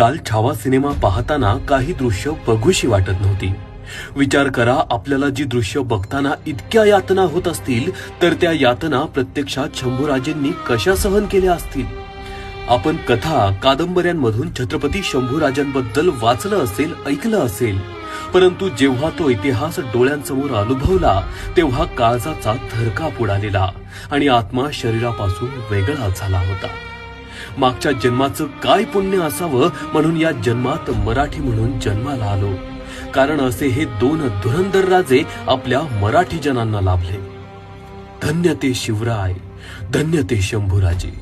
काल छावा सिनेमा पाहताना काही दृश्य बघूशी वाटत नव्हती। विचार करा, आपल्याला जी दृश्य बघताना इतक्या यातना होत असतील तर त्या यातना प्रत्यक्षात शंभूराजेंनी कशा सहन केल्या असतील। आपण कथा कादंबऱ्यांमधून छत्रपती शंभूराजांबद्दल वाचलं असेल, ऐकलं असेल, परंतु जेव्हा तो इतिहास डोळ्यांसमोर अनुभवला तेव्हा काळजाचा थरकाप उडालेला आणि आत्मा शरीरापासून वेगळा झाला होता। मागच्या जन्माचं काय पुण्य असावं म्हणून या जन्मात मराठी म्हणून जन्माला आलो, कारण असे हे दोन धुरंधर राजे आपल्या मराठी जनांना लाभले। धन्य ते शिवराय, धन्य ते शंभूराजे।